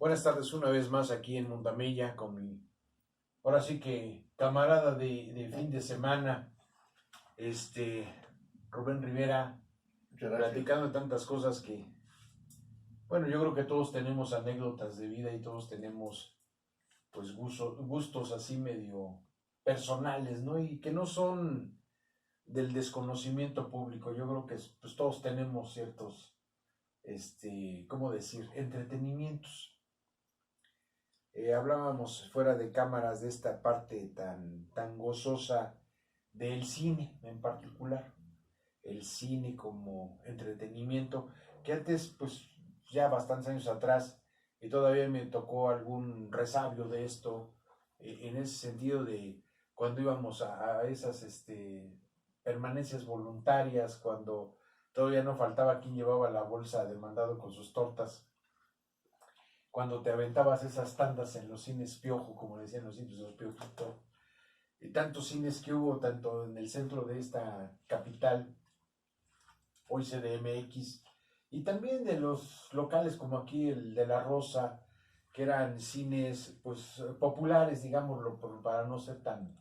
Buenas tardes una vez más aquí en Montamella con mi, ahora sí que camarada de fin de semana, este Rubén Rivera, Muchas gracias. platicando de tantas cosas que, bueno, yo creo que todos tenemos anécdotas de vida y todos tenemos pues gustos así medio personales, ¿no? Y que no son del desconocimiento público. Yo creo que pues todos tenemos ciertos, ¿cómo decir? Entretenimientos. Hablábamos fuera de cámaras de esta parte tan gozosa del cine en particular, el cine como entretenimiento, que antes, pues ya bastantes años atrás, y todavía me tocó algún resabio de esto, en ese sentido de cuando íbamos a esas permanencias voluntarias, cuando todavía no faltaba quien llevaba la bolsa de mandado con sus tortas, cuando te aventabas esas tandas en los cines Piojo, como decían los indios, los Piojito, y tantos cines que hubo, tanto en el centro de esta capital, hoy CDMX, y también de los locales como aquí el de La Rosa, que eran cines pues populares, digámoslo, para no ser tan,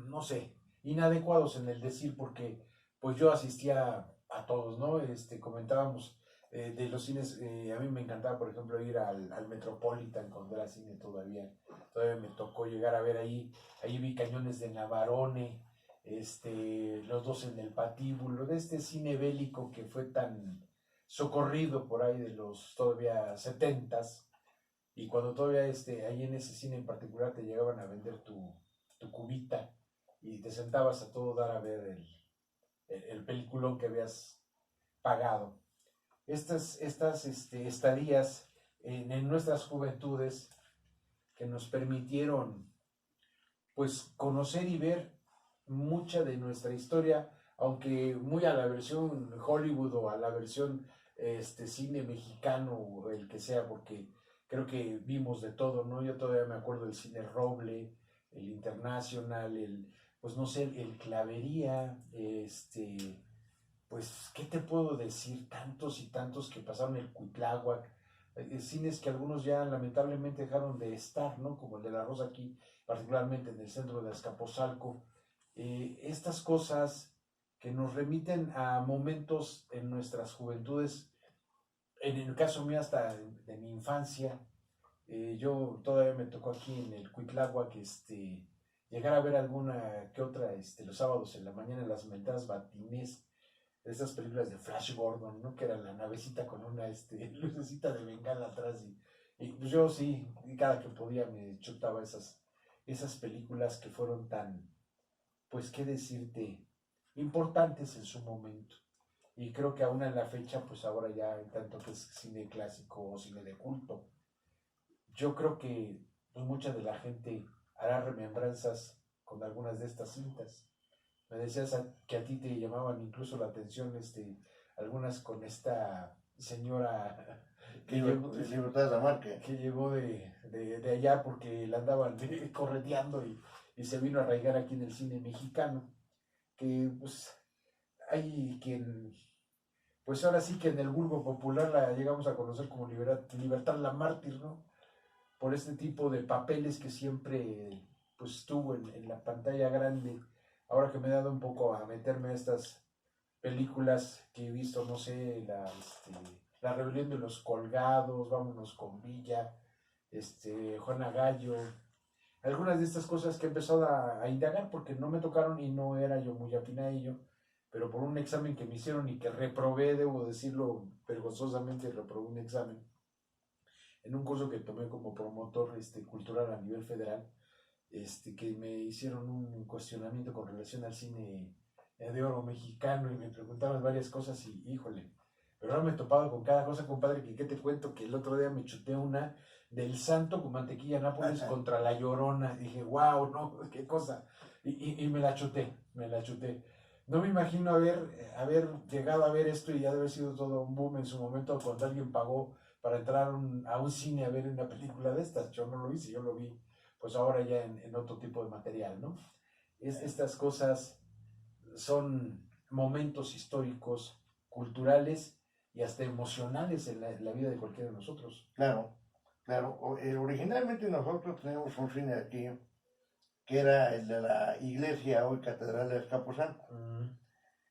no sé, inadecuados en el decir, porque pues yo asistía a todos, ¿no? Comentábamos de los cines, a mí me encantaba, por ejemplo, ir al Metropolitan cuando era cine todavía me tocó llegar a ver ahí vi Cañones de Navarone, los dos en el patíbulo, de este cine bélico que fue tan socorrido por ahí de los todavía setentas, y cuando todavía ahí en ese cine en particular te llegaban a vender tu cubita y te sentabas a todo dar a ver el peliculón que habías pagado. Estas estadías en nuestras juventudes que nos permitieron pues conocer y ver mucha de nuestra historia, aunque muy a la versión Hollywood o a la versión cine mexicano o el que sea, porque creo que vimos de todo, ¿no? Yo todavía me acuerdo del cine Roble, el Internacional, pues no sé, el Clavería, pues, ¿qué te puedo decir? Tantos y tantos que pasaron el Cuitláhuac, cines que algunos ya lamentablemente dejaron de estar, ¿no? Como el de La Rosa aquí, particularmente en el centro de Azcapotzalco. Estas cosas que nos remiten a momentos en nuestras juventudes, en el caso mío hasta de mi infancia, yo todavía me tocó aquí en el Cuitláhuac, llegar a ver alguna que otra, los sábados en la mañana, las mentadas matinés, esas películas de Flash Gordon, ¿no? Que era la navecita con una lucecita de bengala atrás. Y pues yo sí, cada que podía me chutaba esas películas que fueron tan, pues qué decirte, importantes en su momento. Y creo que aún en la fecha, pues ahora ya en tanto que es cine clásico o cine de culto, yo creo que pues, mucha de la gente hará remembranzas con algunas de estas cintas. Me decías que a ti te llamaban incluso la atención algunas con esta señora que llegó, Libertad de Marque. que llegó de allá porque la andaban correteando y se vino a arraigar aquí en el cine mexicano. Que pues hay quien, pues ahora sí que en el vulgo popular la llegamos a conocer como Libertad la Mártir, ¿no? Por este tipo de papeles que siempre pues tuvo en la pantalla grande. Ahora que me he dado un poco a meterme a estas películas que he visto, no sé, la Rebelión de los Colgados, Vámonos con Villa, Juana Gallo, algunas de estas cosas que he empezado a indagar porque no me tocaron y no era yo muy afín a ello, pero por un examen que me hicieron y que reprobé, debo decirlo vergonzosamente, reprobé un examen en un curso que tomé como promotor cultural a nivel federal, que me hicieron un cuestionamiento con relación al cine de oro mexicano y me preguntaban varias cosas y híjole, pero ahora me he topado con cada cosa, compadre, que qué te cuento, que el otro día me chuté una del Santo con mantequilla Nápoles contra la Llorona. Dije, wow, no, qué cosa. Y me la chuté, me la chuté. No me imagino haber llegado a ver esto y ya debe haber sido todo un boom en su momento cuando alguien pagó para entrar a un cine a ver una película de estas. Yo no lo hice, yo lo vi pues ahora ya en otro tipo de material, ¿no? Estas cosas son momentos históricos, culturales, y hasta emocionales en la vida de cualquiera de nosotros. Claro, claro. Originalmente nosotros tenemos un cine aquí, que era el de la iglesia, hoy Catedral de Azcapotzalco,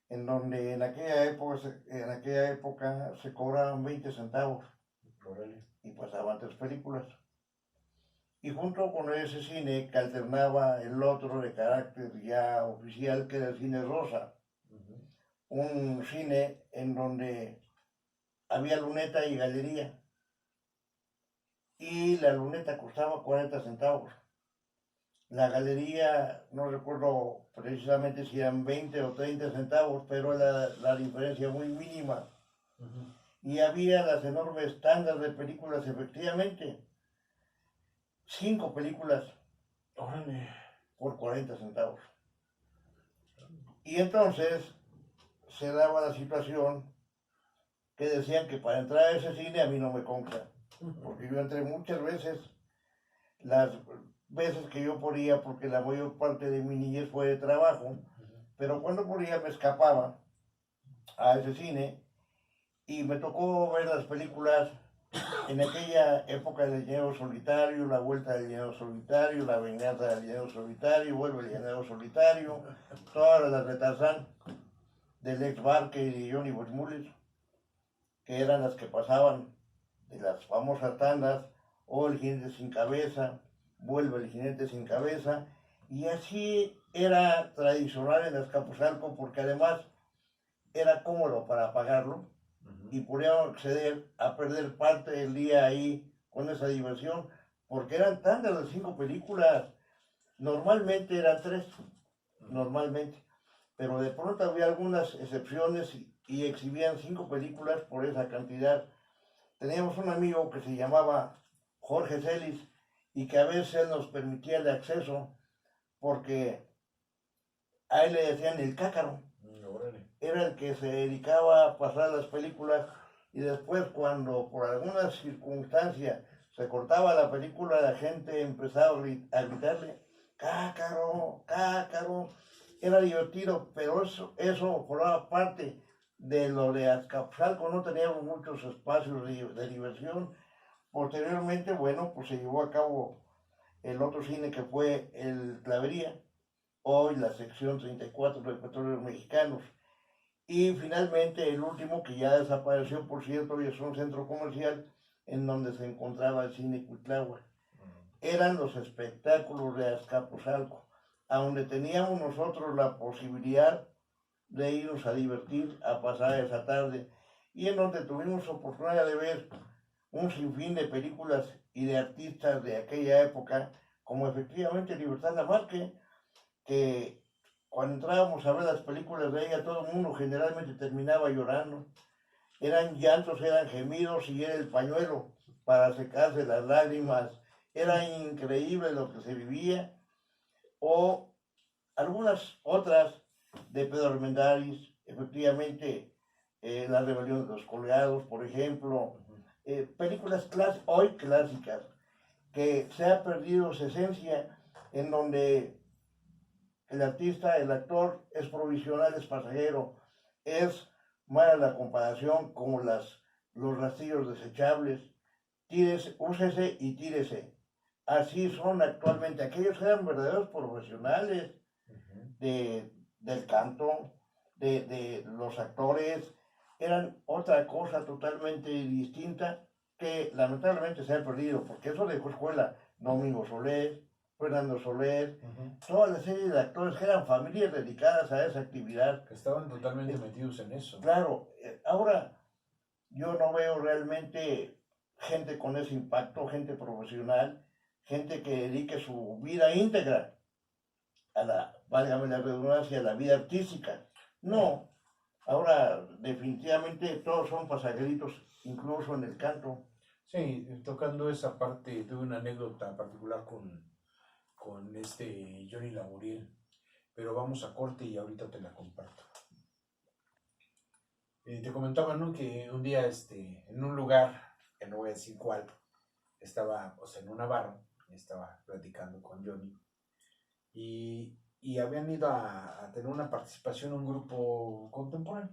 en donde en aquella época se cobraban 20 centavos y pasaban 3 películas. Y junto con ese cine que alternaba el otro de carácter ya oficial, que era el cine rosa, un cine en donde había luneta y galería, y la luneta costaba 40 centavos. La galería, no recuerdo precisamente si eran 20 o 30 centavos, pero era la diferencia muy mínima. Y había las enormes tandas de películas, efectivamente. 5 películas por 40 centavos. Y entonces se daba la situación que decían que para entrar a ese cine a mí no me consta, porque yo entré muchas veces, las veces que yo podía, porque la mayor parte de mi niñez fue de trabajo, pero cuando podía me escapaba a ese cine y me tocó ver las películas en aquella época del Llanero Solitario, La Vuelta del Llanero Solitario, La Venganza del Llanero Solitario, Vuelve el Llanero Solitario, todas las de Tarzán, del ex Barker y Johnny Weissmuller, que eran las que pasaban de las famosas tandas, o El Jinete Sin Cabeza, Vuelve el Jinete Sin Cabeza, y así era tradicional en Azcapotzalco, porque además era cómodo para pagarlo, y podían acceder a perder parte del día ahí con esa diversión, porque eran tantas de 5 películas, normalmente eran 3, normalmente, pero de pronto había algunas excepciones y exhibían 5 películas por esa cantidad. Teníamos un amigo que se llamaba Jorge Celis y que a veces nos permitía el acceso porque a él le decían el cácaro. Era el que se dedicaba a pasar las películas, y después cuando por alguna circunstancia se cortaba la película, la gente empezaba a gritarle cácaro, cácaro. Era divertido, pero eso formaba parte de lo de Azcapotzalco. No teníamos muchos espacios de diversión. Posteriormente, bueno, pues se llevó a cabo el otro cine que fue el Clavería, hoy la sección 34 de Petróleos Mexicanos. Y finalmente el último, que ya desapareció, por cierto, y es un centro comercial en donde se encontraba el cine Cuitláhuac. Eran los espectáculos de Azcapotzalco, a donde teníamos nosotros la posibilidad de irnos a divertir, a pasar esa tarde, y en donde tuvimos oportunidad de ver un sinfín de películas y de artistas de aquella época, como efectivamente Libertad Lamarque, que cuando entrábamos a ver las películas de ella, todo el mundo generalmente terminaba llorando. Eran llantos, eran gemidos y era el pañuelo para secarse las lágrimas. Era increíble lo que se vivía. O algunas otras de Pedro Armendáriz, efectivamente, La Rebelión de los Colgados, por ejemplo. Películas hoy clásicas, que se ha perdido su esencia, en donde el artista, el actor, es provisional, es pasajero, es mala la comparación como los rastrillos desechables, úsese y tírese. Así son actualmente. Aquellos eran verdaderos profesionales del canto, de los actores, eran otra cosa totalmente distinta que lamentablemente se ha perdido, porque eso dejó escuela. Domingo Soler, Fernando Soler, toda la serie de actores que eran familias dedicadas a esa actividad. Que estaban totalmente metidos en eso. Claro, ahora yo no veo realmente gente con ese impacto, gente profesional, gente que dedique su vida íntegra a válgame la redundancia, a la vida artística. No, ahora definitivamente todos son pasajeritos, incluso en el canto. Sí, tocando esa parte, tuve una anécdota particular con Johnny Laboriel, pero vamos a corte y ahorita te la comparto. Te comentaba, ¿no?, que un día en un lugar, que no voy a decir cuál, estaba, o sea, en una barra, estaba platicando con Johnny, y habían ido a tener una participación en un grupo contemporáneo,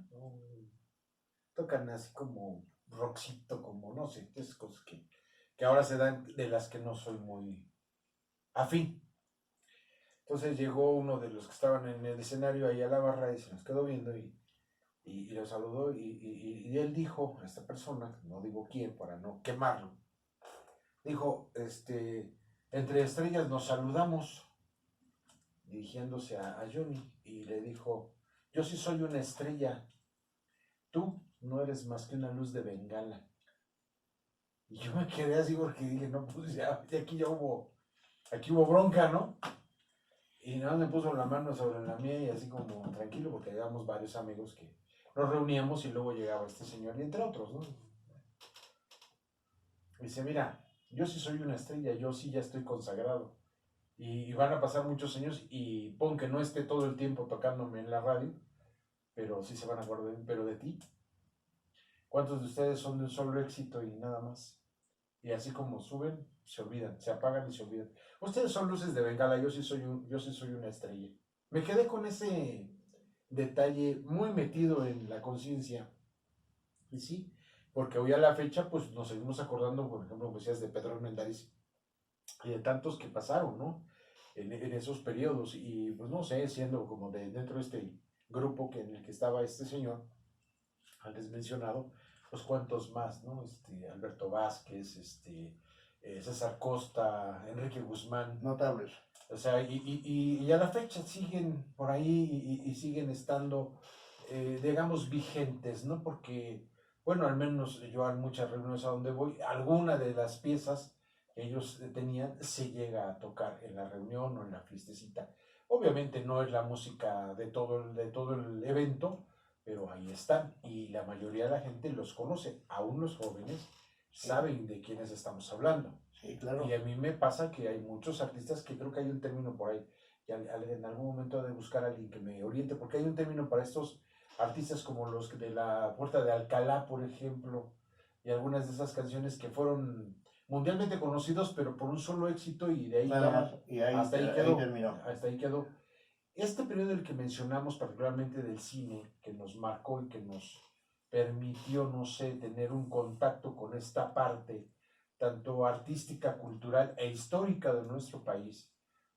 tocan así como rockcito, como no sé, esas cosas que ahora se dan de las que no soy muy afín. Entonces llegó uno de los que estaban en el escenario ahí a la barra y se nos quedó viendo y lo saludó y él dijo a esta persona, no digo quién para no quemarlo, dijo, entre estrellas nos saludamos, dirigiéndose a Johnny, y le dijo, yo sí soy una estrella, tú no eres más que una luz de bengala. Y yo me quedé así porque dije, no, pues ya aquí hubo bronca, ¿no? Y nada, me puso la mano sobre la mía y así como tranquilo, porque éramos varios amigos que nos reuníamos y luego llegaba este señor, y entre otros, ¿no? Y dice, mira, yo sí soy una estrella, yo sí ya estoy consagrado. Y van a pasar muchos años y pon que no esté todo el tiempo tocándome en la radio, pero sí se van a acordar, pero de ti. ¿Cuántos de ustedes son de un solo éxito y nada más? Y así como suben, se olvidan, se apagan y se olvidan. Ustedes son luces de bengala, yo sí soy una estrella. Me quedé con ese detalle muy metido en la conciencia. Y sí, porque hoy a la fecha, pues nos seguimos acordando, por ejemplo, como decías, de Pedro Armendáriz y de tantos que pasaron, ¿no? En esos periodos. Y pues no sé, siendo como dentro de este grupo en el que estaba este señor, antes mencionado, pues cuántos más, ¿no? Alberto Vázquez, César Costa, Enrique Guzmán. Notables. O sea, y a la fecha siguen por ahí y siguen estando, digamos, vigentes, ¿no? Porque, bueno, al menos yo en muchas reuniones a donde voy, alguna de las piezas que ellos tenían se llega a tocar en la reunión o en la fiestecita. Obviamente no es la música de todo el evento, pero ahí están y la mayoría de la gente los conoce, aún los jóvenes saben de quiénes estamos hablando. Sí, claro. Y a mí me pasa que hay muchos artistas que creo que hay un término por ahí, y en algún momento de buscar a alguien que me oriente, porque hay un término para estos artistas como los de la Puerta de Alcalá, por ejemplo, y algunas de esas canciones que fueron mundialmente conocidos, pero por un solo éxito y de ahí Nada ya, más. Y ahí, hasta ahí ahí quedó, terminó. hasta ahí quedó. Este periodo del que mencionamos, particularmente del cine, que nos marcó y que nos permitió, no sé, tener un contacto con esta parte, tanto artística, cultural e histórica de nuestro país,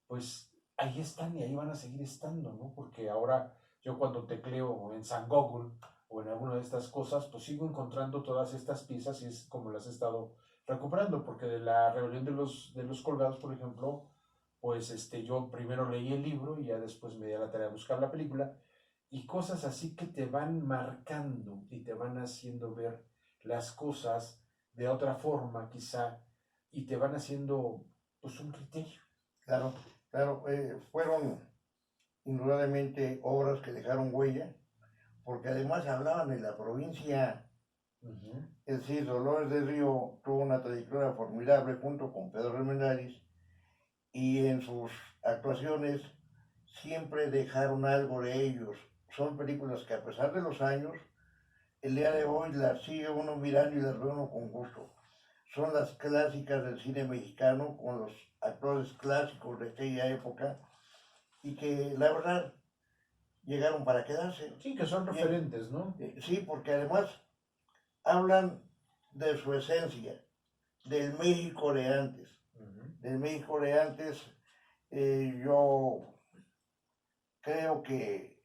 pues ahí están y ahí van a seguir estando, ¿no? Porque ahora yo cuando tecleo en San Google o en alguna de estas cosas, pues sigo encontrando todas estas piezas y es como las he estado recuperando, porque de la rebelión de los colgados, por ejemplo, pues yo primero leí el libro y ya después me di a la tarea de buscar la película y cosas así que te van marcando y te van haciendo ver las cosas de otra forma quizá y te van haciendo pues un criterio. Claro, claro, fueron indudablemente obras que dejaron huella, porque además hablaban de la provincia. Es decir, Dolores del Río tuvo una trayectoria formidable junto con Pedro Armendáriz y en sus actuaciones siempre dejaron algo de ellos. Son películas que a pesar de los años, el día de hoy las sigue uno mirando y las ve uno con gusto. Son las clásicas del cine mexicano con los actores clásicos de aquella época y que la verdad llegaron para quedarse. Sí, que son referentes, ¿no? Sí, porque además hablan de su esencia, del México de antes. Del México de antes, yo creo que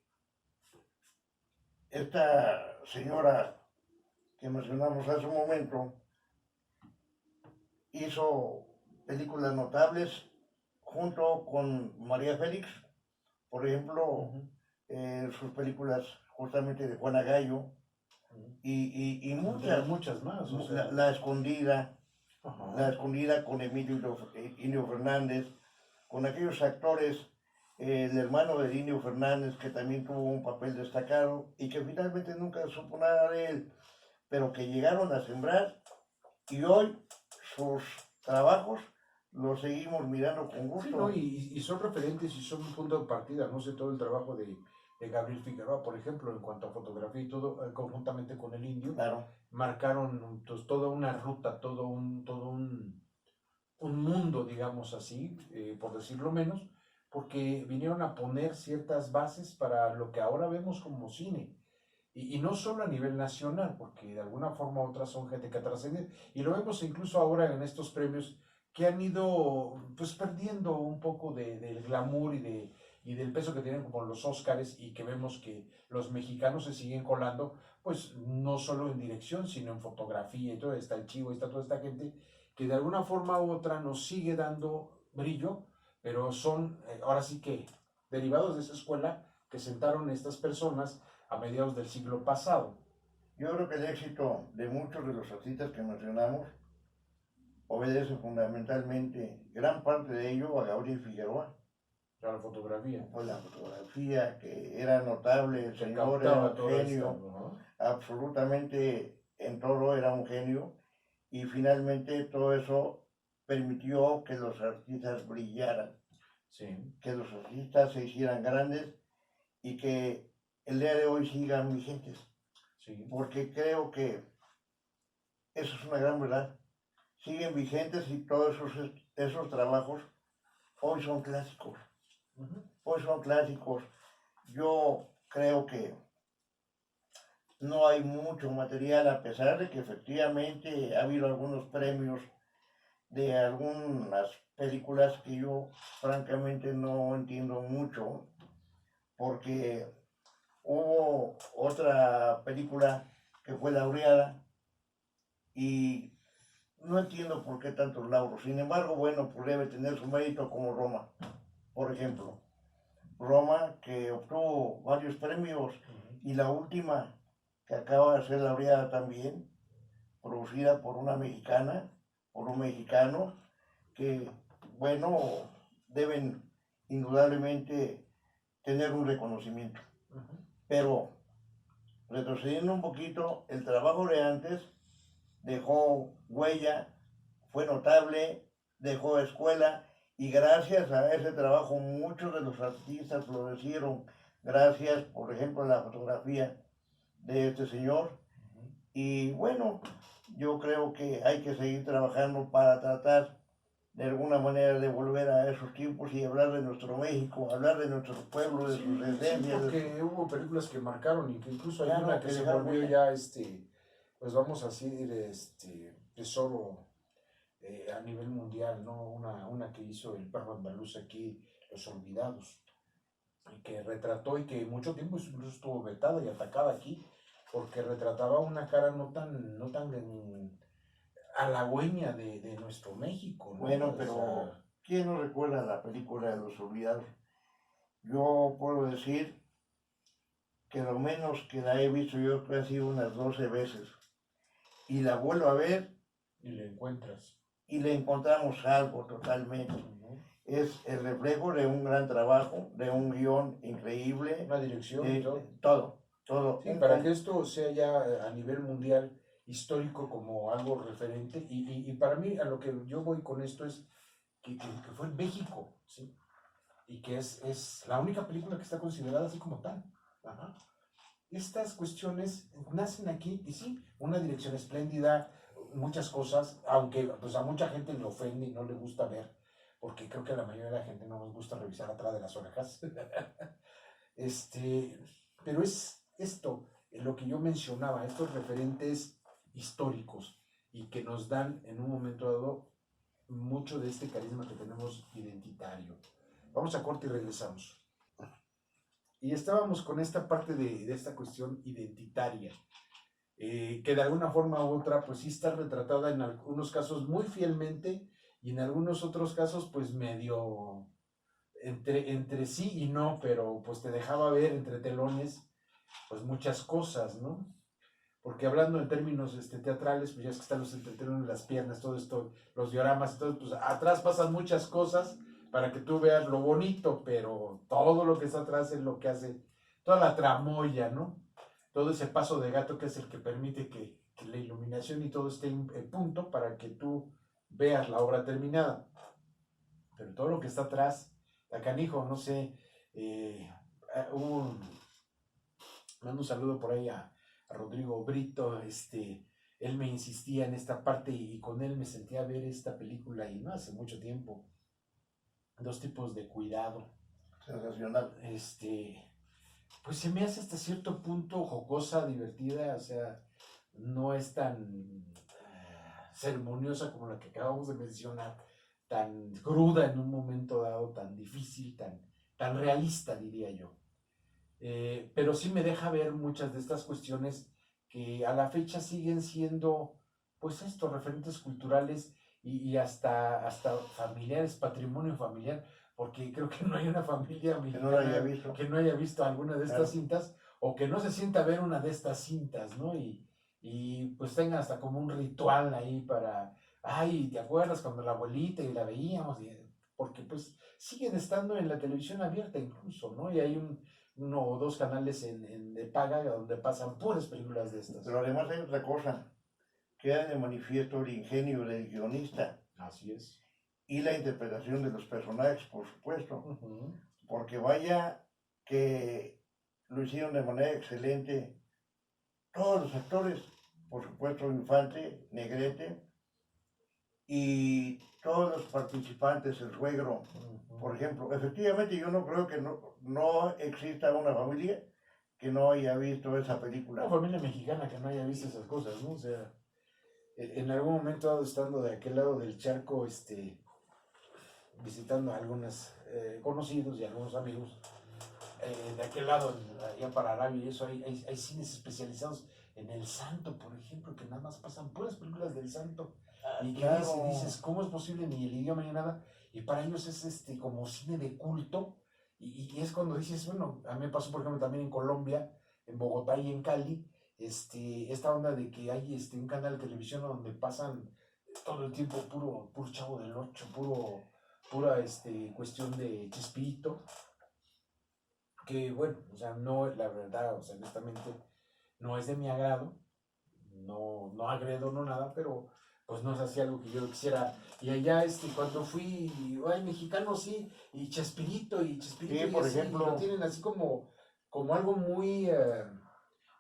esta señora que mencionamos hace un momento hizo películas notables junto con María Félix, por ejemplo, sus películas justamente de Juana Gallo y muchas más. O sea. La Escondida, La Escondida con Emilio Indio Fernández, con aquellos actores, el hermano de Indio Fernández que también tuvo un papel destacado y que finalmente nunca supo nada de él, pero que llegaron a sembrar y hoy sus trabajos los seguimos mirando con gusto. Sí, ¿no? Y son referentes y son un punto de partida, no sé, todo el trabajo de Gabriel Figueroa, por ejemplo, en cuanto a fotografía y todo, conjuntamente con el Indio, claro, marcaron pues, toda una ruta, todo un mundo, digamos así, por decirlo menos, porque vinieron a poner ciertas bases para lo que ahora vemos como cine. Y no solo a nivel nacional, porque de alguna forma u otra son gente que trasciende, y lo vemos incluso ahora en estos premios que han ido pues perdiendo un poco del glamour y del peso que tienen como los Óscares, y que vemos que los mexicanos se siguen colando, pues no solo en dirección, sino en fotografía y todo, está el Chivo, está toda esta gente que de alguna forma u otra nos sigue dando brillo, pero son ahora sí que derivados de esa escuela que sentaron estas personas a mediados del siglo pasado. Yo creo que el éxito de muchos de los artistas que mencionamos obedece fundamentalmente, gran parte de ello, a Gabriel Figueroa. La fotografía. Pues la fotografía, que era notable, el Se señor captaba era un todo genio, esto, ¿no? absolutamente en todo era un genio, y finalmente todo eso permitió que los artistas brillaran, Sí, que los artistas se hicieran grandes y que el día de hoy sigan vigentes, sí. porque creo que eso es una gran verdad. Siguen vigentes y todos esos trabajos hoy son clásicos. Ujú. Hoy son clásicos. Yo creo que no hay mucho material, a pesar de que efectivamente ha habido algunos premios de algunas películas que yo francamente no entiendo mucho, porque hubo otra película que fue laureada y no entiendo por qué tantos lauros. Sin embargo, bueno, pues debe tener su mérito, como Roma, por ejemplo. Roma, que obtuvo varios premios, y la última, que acaba de ser laureada también, producida por una mexicana, por un mexicano, que, bueno, deben indudablemente tener un reconocimiento. Ujú. Pero, retrocediendo un poquito, el trabajo de antes dejó huella, fue notable, dejó escuela, y gracias a ese trabajo muchos de los artistas florecieron, gracias, por ejemplo, a la fotografía de este señor. Y bueno, yo creo que hay que seguir trabajando para tratar de alguna manera de volver a esos tiempos y hablar de nuestro México, hablar de nuestro pueblo, de sus Sí, esencias. porque hubo películas que marcaron, y que incluso hay Claro, una que que se dejaron volvió huella. ya, pues vamos a decir, tesoro a nivel mundial, ¿no? Una que hizo el perro andaluz aquí, Los Olvidados, y que retrató, y que mucho tiempo incluso estuvo vetada y atacada aquí, porque retrataba una cara no tan halagüeña de nuestro México, ¿no? Bueno, O pero sea, ¿quién no recuerda la película de Los Olvidados? Yo puedo decir que lo menos que la he visto yo creo que ha sido unas 12 veces. Y la vuelvo a ver y le encuentras. y le encontramos algo totalmente. Ujú. Es el reflejo de un gran trabajo, de un guión increíble, Una dirección y todo. todo. Sí, para que esto sea ya a nivel mundial histórico como algo referente, y para mí a lo que yo voy con esto es que fue en México, ¿sí? Y que es la única película que está considerada así como tal. Ajá. Estas cuestiones nacen aquí, y sí, una dirección espléndida, muchas cosas, aunque pues a mucha gente le ofende y no le gusta ver, porque creo que a la mayoría de la gente no nos gusta revisar atrás de las orejas. este, pero es esto, lo que yo mencionaba, estos referentes históricos, y que nos dan en un momento dado mucho de este carisma que tenemos identitario. Vamos a corte y regresamos. Y estábamos con esta parte de esta cuestión identitaria, que de alguna forma u otra, pues sí está retratada en algunos casos muy fielmente, y en algunos otros casos, pues medio entre sí y no, pero pues te dejaba ver entre telones, pues muchas cosas, ¿no? Porque hablando en términos teatrales, pues ya es que están los entretelones, las piernas, todo esto, los dioramas, todo, pues atrás pasan muchas cosas para que tú veas lo bonito, pero todo lo que está atrás es lo que hace, toda la tramoya, ¿no? Todo ese paso de gato que es el que permite que la iluminación y todo esté en punto para que tú veas la obra terminada. Pero todo lo que está atrás, la canijo, no sé, mando un saludo por ahí a Rodrigo Brito, él me insistía en esta parte, y con él me sentía a ver esta película, y no hace mucho tiempo, dos tipos de cuidado. Sensacional. pues se me hace hasta cierto punto jocosa, divertida, o sea, no es tan ceremoniosa como la que acabamos de mencionar, tan cruda en un momento dado, tan difícil, tan realista, diría yo. Pero sí me deja ver muchas de estas cuestiones que a la fecha siguen siendo, pues estos referentes culturales y hasta familiares, patrimonio familiar, porque creo que no hay una familia que no lo haya mexicana visto. que no haya visto alguna de estas Claro. cintas o que no se sienta a ver una de estas cintas, ¿no? Y pues tenga hasta como un ritual ahí para, ay, ¿te acuerdas cuando la abuelita y la veíamos? Porque pues siguen estando en la televisión abierta incluso, ¿no? Y hay uno o dos canales de paga donde pasan puras películas de estas. Pero además hay otra cosa, queda de manifiesto el ingenio del guionista. Así es. Y la interpretación de los personajes, por supuesto. Uh-huh. Porque vaya que lo hicieron de manera excelente todos los actores, por supuesto Infante, Negrete y todos los participantes, el suegro, por ejemplo. Efectivamente yo no creo que no exista una familia que no haya visto esa película. Una familia mexicana que no haya visto esas cosas, ¿no? O sea, en algún momento estando de aquel lado del charco, visitando a algunos conocidos y algunos amigos, de aquel lado, allá para Arabia y eso, hay cines especializados en El Santo, por ejemplo, que nada más pasan puras películas del Santo. Y que Claro. dices, ¿cómo es posible? Ni el idioma ni nada. Y para ellos es como cine de culto. Y es cuando dices, bueno, a mí me pasó, por ejemplo, también en Colombia, en Bogotá y en Cali, esta onda de que hay un canal de televisión donde pasan todo el tiempo puro Chavo del Ocho, pura cuestión de Chespirito, que bueno, o sea, no, la verdad, o sea, honestamente, no es de mi agrado, no agredo, no nada, pero pues no es así algo que yo quisiera. Y allá, cuando fui, ay, mexicano, sí, y Chespirito, Sí, y por así, ejemplo, lo tienen así como algo muy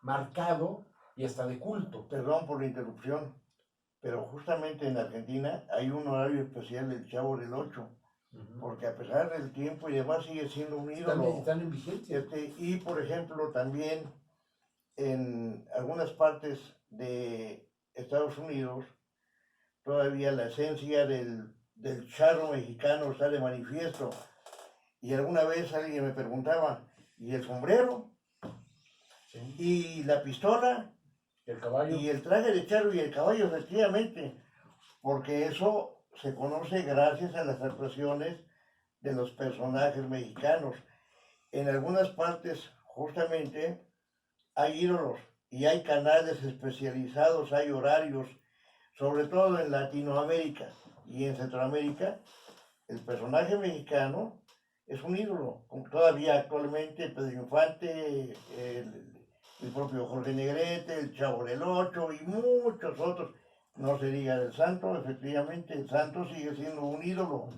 marcado y hasta de culto. perdón por la interrupción, pero justamente en Argentina hay un horario especial del Chavo del Ocho, porque a pesar del tiempo y demás sigue siendo un ídolo. Están en vigencia. Y por ejemplo también en algunas partes de Estados Unidos todavía la esencia del charro mexicano está de manifiesto. Y alguna vez alguien me preguntaba, ¿y el sombrero? Sí. ¿Y la pistola? El caballo. Y el traje de charro y el caballo, efectivamente, porque eso se conoce gracias a las actuaciones de los personajes mexicanos. En algunas partes, justamente, hay ídolos y hay canales especializados, hay horarios, sobre todo en Latinoamérica y en Centroamérica, el personaje mexicano es un ídolo. Todavía actualmente Pedro Infante, el propio Jorge Negrete, el Chavo del Ocho y muchos otros. No se diga del Santo, efectivamente, el Santo sigue siendo un ídolo.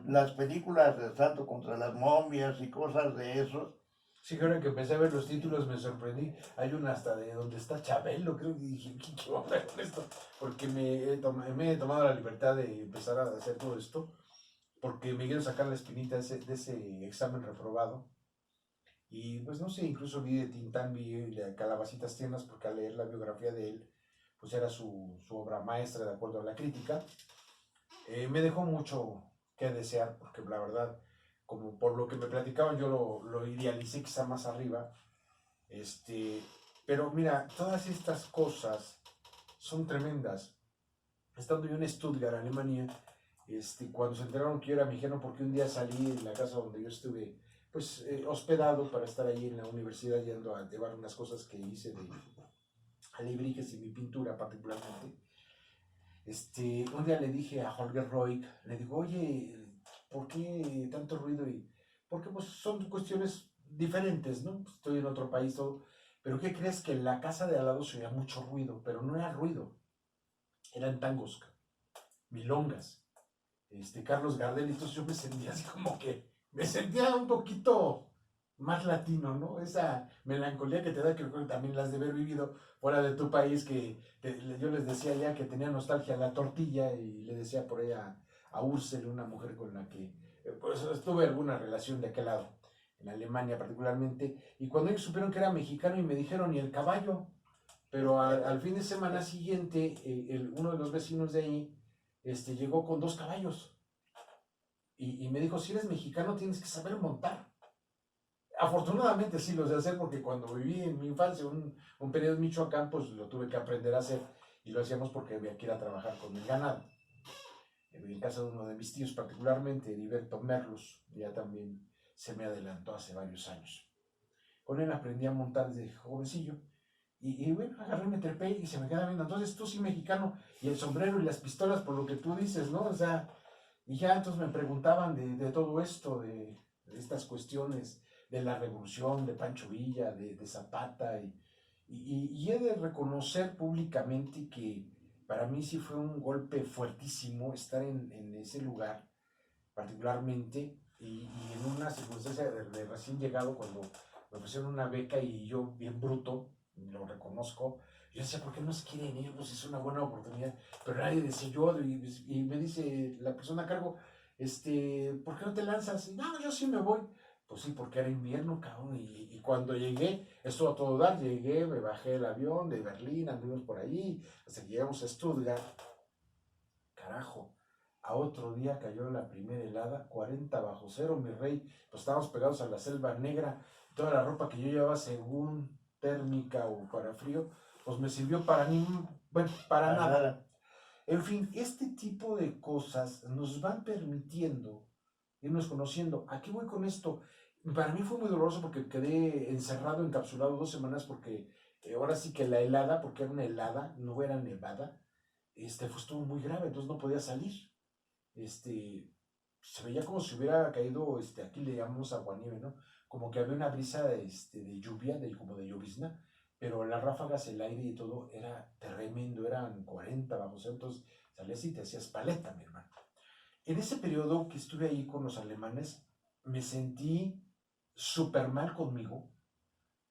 Las películas del Santo contra las momias y cosas de esos. Sí, ahora que empecé a ver los títulos me sorprendí. Hay una hasta de donde está Chabelo, creo que dije, ¿qué va a ver con esto? Porque me he tomado la libertad de empezar a hacer todo esto, porque me quiero sacar la espinita de ese examen reprobado. Y pues no sé, incluso vi de Tintán, vi de Calabacitas Tiernas, porque al leer la biografía de él, pues era su obra maestra de acuerdo a la crítica. Me dejó mucho que desear, porque la verdad, como por lo que me platicaban, yo lo idealicé quizá más arriba. Pero mira, todas estas cosas son tremendas. Estando yo en Stuttgart, Alemania, cuando se enteraron que yo era mexicano, porque un día salí de la casa donde yo estuve, pues hospedado para estar ahí en la universidad, yendo a llevar unas cosas que hice de alebrijes y mi pintura particularmente. Un día le dije a Holger Roig, le digo, oye, ¿por qué tanto ruido? Porque pues son cuestiones diferentes, ¿no? Estoy en otro país, todo. Pero ¿qué crees? Que en la casa de al lado se oía mucho ruido, pero no era ruido, eran tangos, milongas, Carlos Gardel. Entonces yo me sentía así como que, me sentía un poquito más latino, ¿no? Esa melancolía que te da, que creo que también las de haber vivido fuera de tu país, que yo les decía ya que tenía nostalgia a la tortilla, y le decía por ahí a Úrsula, una mujer con la que pues tuve alguna relación de aquel lado. en Alemania particularmente, y cuando ellos supieron que era mexicano y me dijeron, ¿y el caballo? Pero al fin de semana siguiente, uno de los vecinos de ahí llegó con 2 caballos y me dijo, si eres mexicano tienes que saber montar. Afortunadamente sí lo sé hacer porque cuando viví en mi infancia un periodo en Michoacán, pues lo tuve que aprender a hacer y lo hacíamos porque había que ir a trabajar con el ganado. En casa de uno de mis tíos particularmente, Heriberto Merlos, ya también se me adelantó hace varios años. Con él aprendí a montar desde jovencillo y bueno, agarré, me trepé y se me queda viendo. Entonces tú sí mexicano y el sombrero y las pistolas por lo que tú dices, ¿no? O sea, y ya entonces me preguntaban de todo esto, de estas cuestiones de la revolución, de Pancho Villa, de Zapata, y he de reconocer públicamente que para mí sí fue un golpe fuertísimo estar en ese lugar, particularmente, y en una circunstancia de recién llegado, cuando me ofrecieron una beca y yo, bien bruto, lo reconozco, yo decía, ¿por qué no se quieren ir? Pues es una buena oportunidad, pero nadie decía yo, y me dice la persona a cargo, ¿por qué no te lanzas? Y, no, yo sí me voy. Pues sí, porque era invierno, cabrón, y cuando llegué, estuvo a todo dar, llegué, me bajé el avión de Berlín, anduvimos por ahí, hasta que llegamos a Stuttgart, carajo, a otro día cayó la primera helada, 40 bajo cero, mi rey, pues estábamos pegados a la selva negra, toda la ropa que yo llevaba según térmica o para frío, pues me sirvió para ni, bueno, para nada. En fin, este tipo de cosas nos van permitiendo irnos conociendo. ¿A qué voy con esto? Para mí fue muy doloroso porque quedé encerrado, encapsulado 2 semanas porque ahora sí que la helada, porque era una helada, no era nevada, pues estuvo muy grave, entonces no podía salir. Se veía como si hubiera caído, aquí le llamamos aguanieve, ¿no? Como que había una brisa de lluvia, como de llovizna, pero las ráfagas, el aire y todo era tremendo, eran 40 bajo cero, entonces salías y te hacías paleta, mi hermano. En ese periodo que estuve ahí con los alemanes, me sentí súper mal conmigo,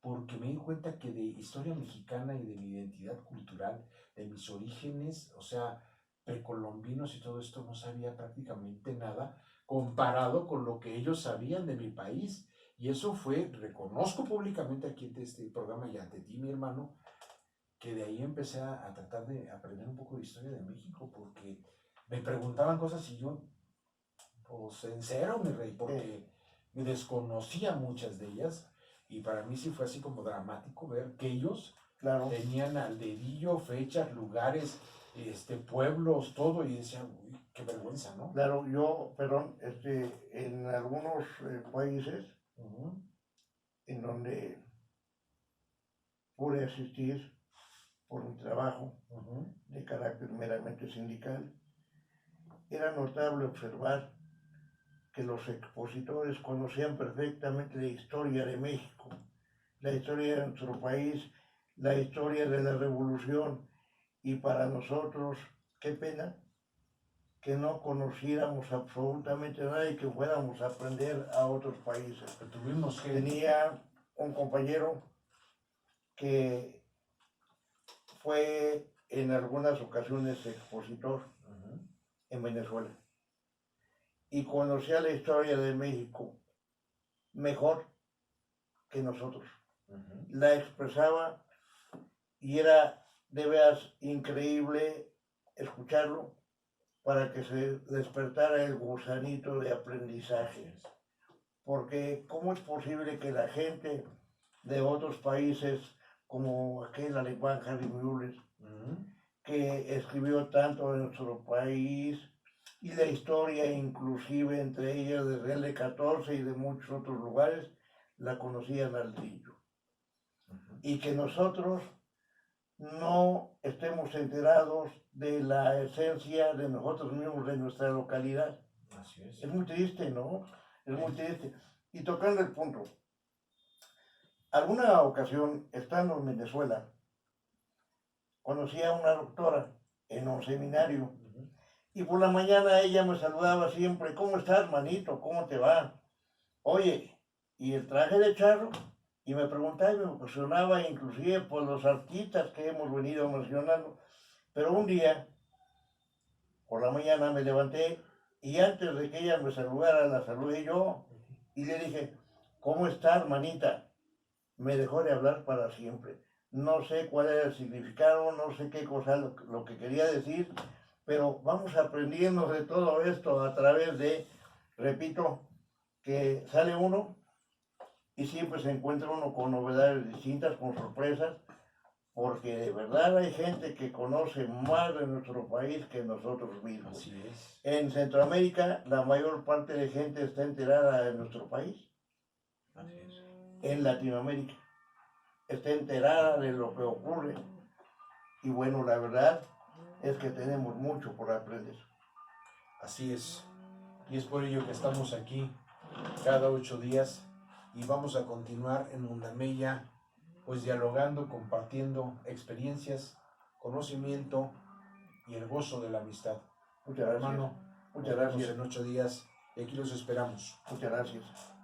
porque me di cuenta que de historia mexicana y de mi identidad cultural, de mis orígenes, o sea, precolombinos y todo esto, no sabía prácticamente nada comparado con lo que ellos sabían de mi país. Y eso fue, reconozco públicamente aquí en este programa y ante ti, mi hermano, que de ahí empecé a tratar de aprender un poco de historia de México, porque me preguntaban cosas y yo, pues en cero, mi rey, porque me desconocía muchas de ellas. Y para mí sí fue así como dramático ver que ellos tenían al dedillo fechas, lugares, pueblos, todo, y decían, uy, qué vergüenza, ¿no? Claro, yo, perdón, en algunos países en donde pude asistir por mi trabajo de carácter meramente sindical, era notable observar que los expositores conocían perfectamente la historia de México, la historia de nuestro país, la historia de la revolución, y para nosotros, qué pena que no conociéramos absolutamente nada y que fuéramos a aprender a otros países. Pero tuvimos que... Tenía un compañero que fue en algunas ocasiones expositor en Venezuela y conocía la historia de México mejor que nosotros. La expresaba y era de veras increíble escucharlo para que se despertara el gusanito de aprendizaje. Porque ¿cómo es posible que la gente de otros países, como aquel alemán Harry Müller, que escribió tanto de nuestro país y la historia inclusive entre ellas de Real de 14 y de muchos otros lugares, la conocían al brillo? Y que nosotros no estemos enterados de la esencia de nosotros mismos, de nuestra localidad. Así es. Es muy triste, ¿no? Es muy triste. Y tocando el punto, alguna ocasión, estando en Venezuela, conocí a una doctora en un seminario y por la mañana ella me saludaba siempre: ¿cómo estás, manito? ¿Cómo te va? Oye, ¿y el traje de charro? Y me preguntaba y me emocionaba inclusive por los artistas que hemos venido mencionando. Pero un día, por la mañana me levanté y antes de que ella me saludara, la saludé yo y le dije: ¿Cómo está, hermanita? Me dejó de hablar para siempre. No sé cuál era el significado, no sé qué cosa lo que quería decir, pero vamos aprendiendo de todo esto a través de, repito, que sale uno y siempre se encuentra uno con novedades distintas, con sorpresas, porque de verdad hay gente que conoce más de nuestro país que nosotros mismos. Así es. En Centroamérica, la mayor parte de gente está enterada de nuestro país. Así es. En Latinoamérica está enterada de lo que ocurre. Y bueno, la verdad es que tenemos mucho por aprender. Así es. Y es por ello que estamos aquí cada 8 días y vamos a continuar en Mundamella, pues dialogando, compartiendo experiencias, conocimiento y el gozo de la amistad. Muchas gracias. Hermano, Muchas nos vemos gracias. en 8 días y aquí los esperamos. Muchas gracias.